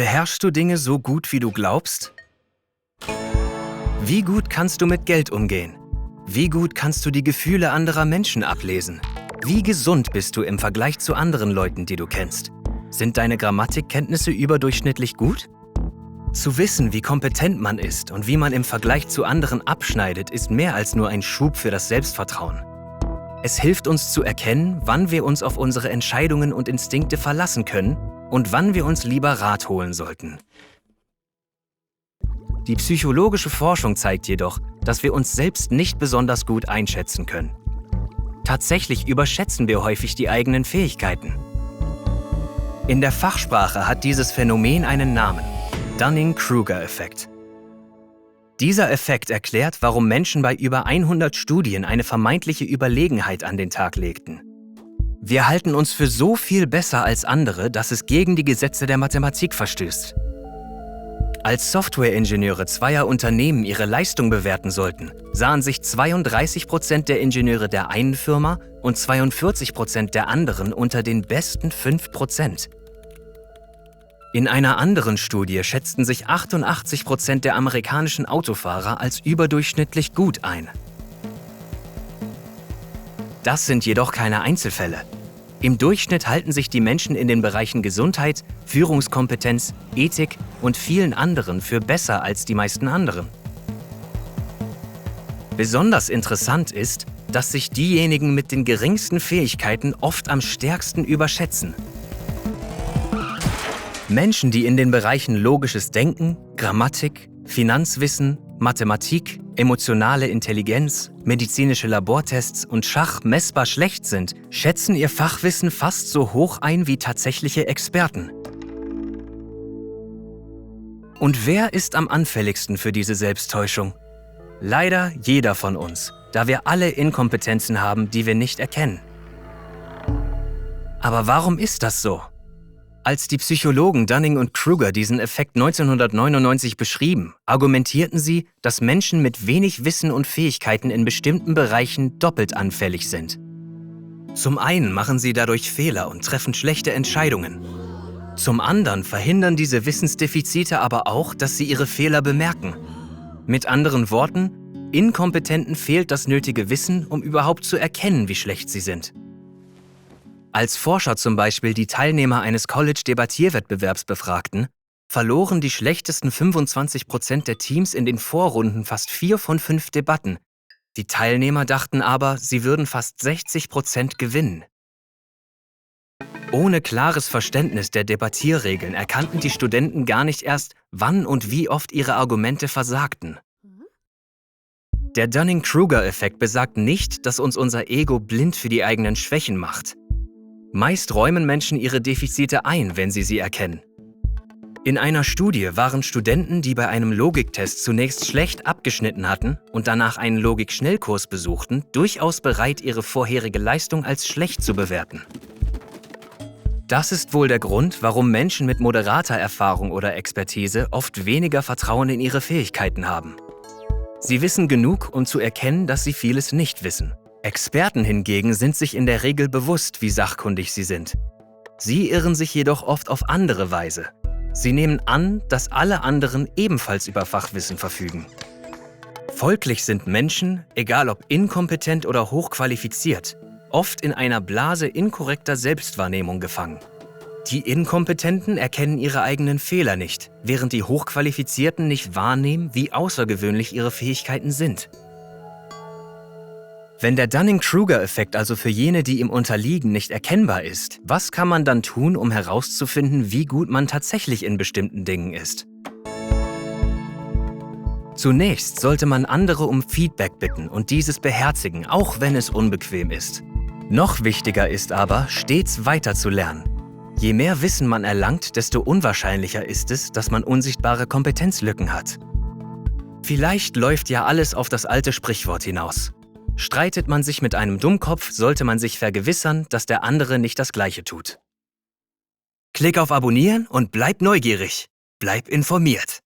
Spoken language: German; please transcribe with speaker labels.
Speaker 1: Beherrschst du Dinge so gut, wie du glaubst? Wie gut kannst du mit Geld umgehen? Wie gut kannst du die Gefühle anderer Menschen ablesen? Wie gesund bist du im Vergleich zu anderen Leuten, die du kennst? Sind deine Grammatikkenntnisse überdurchschnittlich gut? Zu wissen, wie kompetent man ist und wie man im Vergleich zu anderen abschneidet, ist mehr als nur ein Schub für das Selbstvertrauen. Es hilft uns zu erkennen, wann wir uns auf unsere Entscheidungen und Instinkte verlassen können und wann wir uns lieber Rat holen sollten. Die psychologische Forschung zeigt jedoch, dass wir uns selbst nicht besonders gut einschätzen können. Tatsächlich überschätzen wir häufig die eigenen Fähigkeiten. In der Fachsprache hat dieses Phänomen einen Namen: Dunning-Kruger-Effekt. Dieser Effekt erklärt, warum Menschen bei über 100 Studien eine vermeintliche Überlegenheit an den Tag legten. Wir halten uns für so viel besser als andere, dass es gegen die Gesetze der Mathematik verstößt. Als Softwareingenieure zweier Unternehmen ihre Leistung bewerten sollten, sahen sich 32% der Ingenieure der einen Firma und 42% der anderen unter den besten 5%. In einer anderen Studie schätzten sich 88% der amerikanischen Autofahrer als überdurchschnittlich gut ein. Das sind jedoch keine Einzelfälle. Im Durchschnitt halten sich die Menschen in den Bereichen Gesundheit, Führungskompetenz, Ethik und vielen anderen für besser als die meisten anderen. Besonders interessant ist, dass sich diejenigen mit den geringsten Fähigkeiten oft am stärksten überschätzen. Menschen, die in den Bereichen logisches Denken, Grammatik, Finanzwissen, Mathematik, emotionale Intelligenz, medizinische Labortests und Schach messbar schlecht sind, schätzen ihr Fachwissen fast so hoch ein wie tatsächliche Experten. Und wer ist am anfälligsten für diese Selbsttäuschung? Leider jeder von uns, da wir alle Inkompetenzen haben, die wir nicht erkennen. Aber warum ist das so? Als die Psychologen Dunning und Kruger diesen Effekt 1999 beschrieben, argumentierten sie, dass Menschen mit wenig Wissen und Fähigkeiten in bestimmten Bereichen doppelt anfällig sind. Zum einen machen sie dadurch Fehler und treffen schlechte Entscheidungen. Zum anderen verhindern diese Wissensdefizite aber auch, dass sie ihre Fehler bemerken. Mit anderen Worten, Inkompetenten fehlt das nötige Wissen, um überhaupt zu erkennen, wie schlecht sie sind. Als Forscher zum Beispiel die Teilnehmer eines College-Debattierwettbewerbs befragten, verloren die schlechtesten 25% der Teams in den Vorrunden fast 4 von 5 Debatten. Die Teilnehmer dachten aber, sie würden fast 60% gewinnen. Ohne klares Verständnis der Debattierregeln erkannten die Studenten gar nicht erst, wann und wie oft ihre Argumente versagten. Der Dunning-Kruger-Effekt besagt nicht, dass uns unser Ego blind für die eigenen Schwächen macht. Meist räumen Menschen ihre Defizite ein, wenn sie erkennen. In einer Studie waren Studenten, die bei einem Logiktest zunächst schlecht abgeschnitten hatten und danach einen Logik-Schnellkurs besuchten, durchaus bereit, ihre vorherige Leistung als schlecht zu bewerten. Das ist wohl der Grund, warum Menschen mit moderater Erfahrung oder Expertise oft weniger Vertrauen in ihre Fähigkeiten haben. Sie wissen genug, um zu erkennen, dass sie vieles nicht wissen. Experten hingegen sind sich in der Regel bewusst, wie sachkundig sie sind. Sie irren sich jedoch oft auf andere Weise. Sie nehmen an, dass alle anderen ebenfalls über Fachwissen verfügen. Folglich sind Menschen, egal ob inkompetent oder hochqualifiziert, oft in einer Blase inkorrekter Selbstwahrnehmung gefangen. Die Inkompetenten erkennen ihre eigenen Fehler nicht, während die Hochqualifizierten nicht wahrnehmen, wie außergewöhnlich ihre Fähigkeiten sind. Wenn der Dunning-Kruger-Effekt also für jene, die ihm unterliegen, nicht erkennbar ist, was kann man dann tun, um herauszufinden, wie gut man tatsächlich in bestimmten Dingen ist? Zunächst sollte man andere um Feedback bitten und dieses beherzigen, auch wenn es unbequem ist. Noch wichtiger ist aber, stets weiter zu lernen. Je mehr Wissen man erlangt, desto unwahrscheinlicher ist es, dass man unsichtbare Kompetenzlücken hat. Vielleicht läuft ja alles auf das alte Sprichwort hinaus. Streitet man sich mit einem Dummkopf, sollte man sich vergewissern, dass der andere nicht das Gleiche tut. Klick auf Abonnieren und bleib neugierig. Bleib informiert.